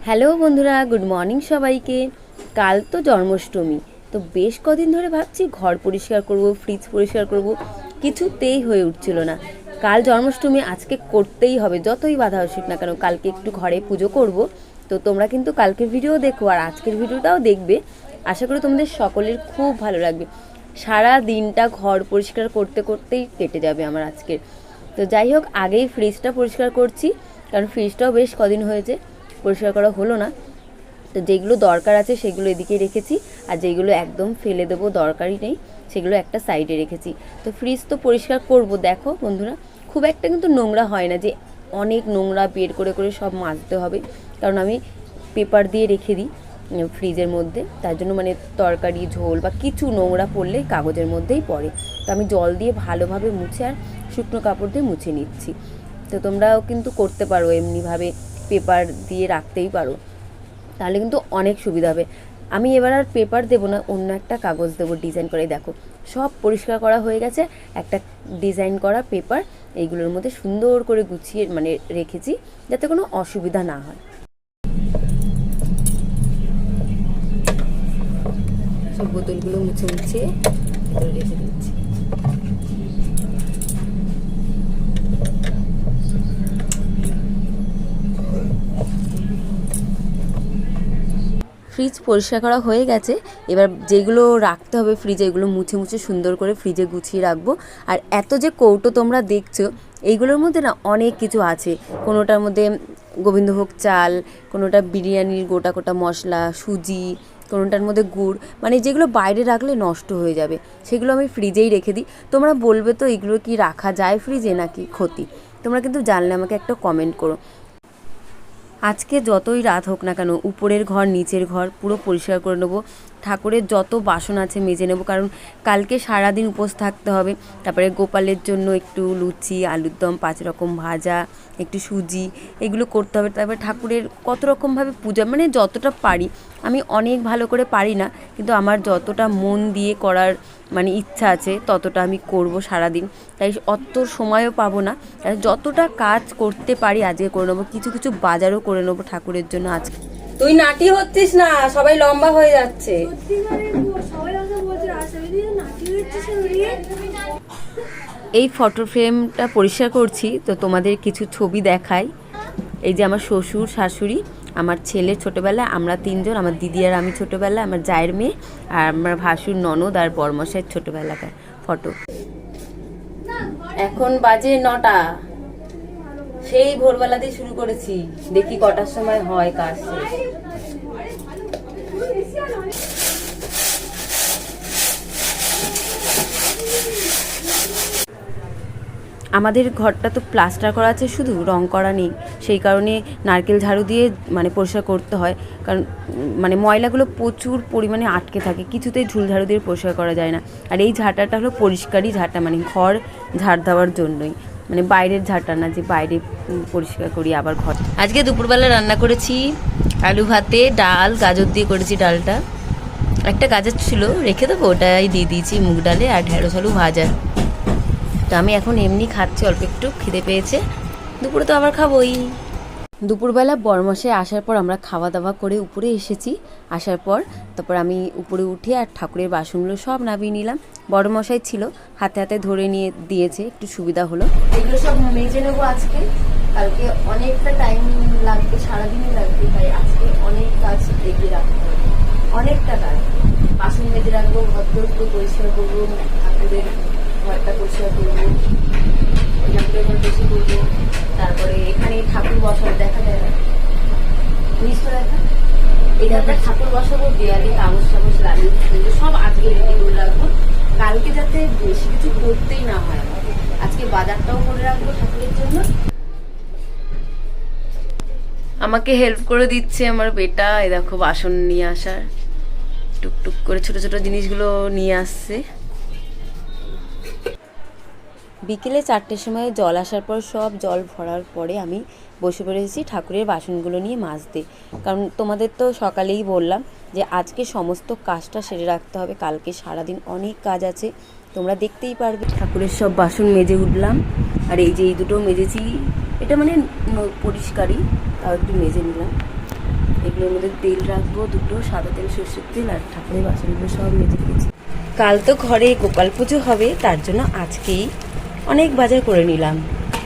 Hello বন্ধুরা, good morning সবাইকে। কাল তো জন্মাষ্টমী, তো বেশ কদিন ধরে ভাবছি ঘর পরিষ্কার করব, ফ্রিজ পরিষ্কার করব, কিছুতেই হয়ে উঠছিল না। কাল জন্মাষ্টমী, আজকে করতেই হবে, যতই বাধা আসুক না কেন। কালকে একটু ঘরে পুজো করব, তো তোমরা কিন্তু কালকের ভিডিও দেখো আর আজকের ভিডিওটাও দেখবে। আশা করি তোমাদের সকলের খুব ভালো লাগবে। সারা দিনটা ঘর পরিষ্কার করতে করতেই কেটে যাবে আমার আজকের। তো যাই হোক, আগেই ফ্রিজটা পরিষ্কার করছি, কারণ ফ্রিজটাও বেশ কদিন হয়েছে পরিষ্কার করা হলো না। তো যেগুলো দরকার আছে সেগুলো এদিকে রেখেছি, আর যেগুলো একদম ফেলে দেবো, দরকারই নেই, সেগুলো একটা সাইডে রেখেছি। তো ফ্রিজ তো পরিষ্কার করব। দেখো বন্ধুরা, খুব একটা কিন্তু নোংরা হয় না যে অনেক নোংরা বের করে করে সব মাজতে হবে, কারণ আমি পেপার দিয়ে রেখে দিই ফ্রিজের মধ্যে। তার জন্য মানে তরকারি, ঝোল বা কিছু নোংরা পড়লে কাগজের মধ্যেই পড়ে। তো আমি জল দিয়ে ভালোভাবে মুছে আর শুকনো কাপড় দিয়ে মুছে নিচ্ছি। তো তোমরাও কিন্তু করতে পারো, এমনিভাবে পেপার দিয়ে রাখতেই পারো, তাহলে কিন্তু অনেক সুবিধা হবে। আমি এবার আর পেপার দেবো না, অন্য একটা কাগজ দেবো ডিজাইন করে। দেখো সব পরিষ্কার করা হয়ে গেছে, একটা ডিজাইন করা পেপার এইগুলোর মধ্যে সুন্দর করে গুছিয়ে মানে রেখেছি, যাতে কোনো অসুবিধা না হয়। সব বোতলগুলো মুছে মুছে রেখে দিচ্ছি। ফ্রিজ পরিষ্কার করা হয়ে গেছে। এবার যেগুলো রাখতে হবে ফ্রিজে, এগুলো মুছে মুছে সুন্দর করে ফ্রিজে গুছিয়ে রাখবো। আর এত যে কৌটো তোমরা দেখছো, এইগুলোর মধ্যে না অনেক কিছু আছে। কোনোটার মধ্যে গোবিন্দভোগ চাল, কোনোটা বিরিয়ানির গোটা গোটা মশলা, সুজি, কোনোটার মধ্যে গুড়, মানে যেগুলো বাইরে রাখলে নষ্ট হয়ে যাবে, সেগুলো আমি ফ্রিজেই রেখে দিই। তোমরা বলবে তো এগুলো কি রাখা যায় ফ্রিজে নাকি ক্ষতি? তোমরা কিন্তু জানলে আমাকে একটা কমেন্ট করো। আজকে যতই রাত হোক না কেন, উপরের ঘর নিচের ঘর পুরো পরিষ্কার করে নেবো। ঠাকুরের যত বাসন আছে মেজে নেবো, কারণ কালকে সারাদিন উপোস থাকতে হবে। তারপরে গোপালের জন্য একটু লুচি, আলুর দম, 5 রকম ভাজা, একটু সুজি, এগুলো করতে হবে। তারপরে ঠাকুরের কত রকমভাবে পূজা, মানে যতটা পারি। আমি অনেক ভালো করে পারি না, কিন্তু আমার যতটা মন দিয়ে করার মানে ইচ্ছা আছে ততটা আমি করব সারাদিন। তাই অত সময়ও পাবো না, যতটা কাজ করতে পারি আজকে করে নেবো। কিছু কিছু বাজারও করে নেবো ঠাকুরের জন্য আজকে। তুই নাটি হচ্ছিস না, সবাই লম্বা হয়ে যাচ্ছে। এই ফটো ফ্রেমটা পরিষ্কার করছি, তো তোমাদের কিছু ছবি দেখাই। এই যে আমার শ্বশুর শাশুড়ি, আমার ছেলে ছোটোবেলা, আমরা 3 জন, আমার দিদি আর আমি ছোটোবেলা, আমার জায়ের মেয়ে, আর আমার ভাসুর ননদ আর বরমশাইয়ের ছোটোবেলাকার ফটো। এখন বাজে 9টা, সেই ভোরবেলাতেই শুরু করেছি, দেখি কটার সময় হয় কাজ শেষ। আমাদের ঘরটা তো প্লাস্টার করা আছে, শুধু রং করা নেই, সেই কারণে নারকেল ঝাড়ু দিয়ে মানে পরিষ্কার করতে হয়। কারণ মানে ময়লাগুলো প্রচুর পরিমাণে আটকে থাকে, কিছুতেই ঝুল ঝাড়ু দিয়ে পরিষ্কার করা যায় না। আর এই ঝাঁটাটা হলো পরিষ্কারই ঝাঁটা, মানে ঘর ঝাড় দেওয়ার জন্যই, মানে বাইরের ঝাঁটা না যে বাইরে পরিষ্কার করি আবার ঘর। আজকে দুপুরবেলা রান্না করেছি আলু ভাতে, ডাল, গাজর দিয়ে করেছি ডালটা। একটা গাজর ছিল রেখে দেবো, ওটাই দিয়ে দিয়েছি মুগ ডালে, আর ঢেঁড়স আলু ভাজা। তো আমি এখন এমনি খাচ্ছি, অল্প একটু খিদে পেয়েছে, দুপুরে তো আবার খাবোই। দুপুরবেলা বরমশাই আসার পর আমরা খাওয়া দাওয়া করে উপরে এসেছি। আসার পর তারপর আমি উপরে উঠে আর ঠাকুরের বাসনগুলো সব নামিয়ে নিলাম। বড়মশাই ছিল, হাতে হাতে ধরে নিয়ে দিয়েছে, একটু সুবিধা হলো। এগুলো সব মেজে নেবো আজকে, কালকে অনেকটা টাইম লাগবে, সারাদিনই লাগবে, তাই আজকে অনেক কাজ এগিয়ে রাখতে হবে, অনেকটা কাজ। বাসন মেজে রাখবো, ঘর পরিষ্কার করবো, ঠাকুরের ঘরটা পরিষ্কার করবো, ঠাকুরের ঘর পরিষ্কার করবো। তারপরে এখানে ঠাকুর বসাবো, দেখা যায় না জিনিসটা দেখা, এই ধারটা ঠাকুর বসাবো, দেয়ালে কাগজ টাগজ লাগিয়ে সব আজকে রেডি করে রাখবো, কালকে যাতে বেশি কিছু করতেই না হয়। আজকে বাজারটাও করে রাখবো ঠাকুরের জন্য। আমাকে হেল্প করে দিচ্ছে আমার বেটা, এই দেখো বাসন নিয়ে আসার, টুকটুক করে ছোট ছোট জিনিসগুলো নিয়ে আসছে। বিকেলে 4টের সময় জল আসার পর সব জল ভরার পরে আমি বসে পড়েছি ঠাকুরের বাসনগুলো নিয়ে মাজতে। কারণ তোমাদের তো সকালেই বললাম যে আজকে সমস্ত কাজটা সেরে রাখতে হবে, কালকে সারাদিন অনেক কাজ আছে, তোমরা দেখতেই পারবে। ঠাকুরের সব বাসন মেজে উঠলাম, আর এই যে এই দুটো মেজেছি, এটা মানে পরিষ্কারই, তাও একটু মেজে নিলাম। এগুলোর মধ্যে তেল রাখবো, দুটো সাদা তেল, সর্ষের তেল, আর ঠাকুরের বাসনগুলো সব মেজে দিয়েছি। কাল তো ঘরে গোপাল পুজো হবে, তার জন্য আজকেই অনেক বাজার করে নিলাম।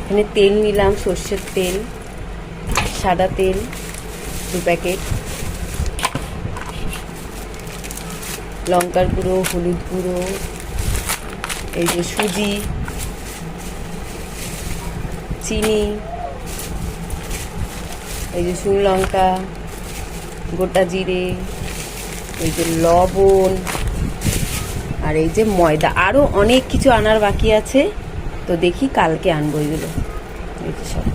এখানে তেল নিলাম, সর্ষের তেল, সাদা তেল 2 প্যাকেট, লঙ্কার গুঁড়ো, হলুদ গুঁড়ো, এই যে সুজি, চিনি, এই যে শুকনো লঙ্কা, গোটা জিরে, এই যে লবণ, আর এই যে ময়দা। আরও অনেক কিছু আনার বাকি আছে, তো দেখি কালকে আনবো এগুলো। এই যে সব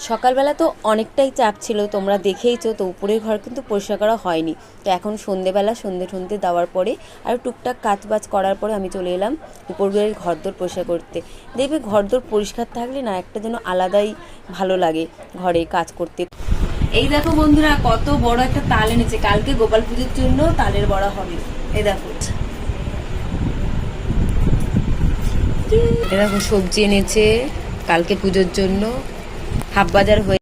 সকালবেলা তো অনেকটাই চাপ ছিল, তোমরা দেখেইছো তো। উপরের ঘর কিন্তু পরিষ্কার করা হয়নি, তো এখন সন্ধেবেলা সন্ধে দেওয়ার পরে আর টুকটাক কাজবাজ করার পরে আমি চলে এলাম উপরের ঘরদোর পরিষ্কার করতে। দেখবে ঘরদোর পরিষ্কার থাকলে না একটা যেন আলাদাই ভালো লাগে ঘরে কাজ করতে। এই দেখো বন্ধুরা, কত বড় একটা তাল এনেছে, কালকে গোপাল পুজোর জন্য তালের বড়া হবে। এই দেখো, সবজি এনেছে কালকে পুজোর জন্য। হাট বাজার হয়ে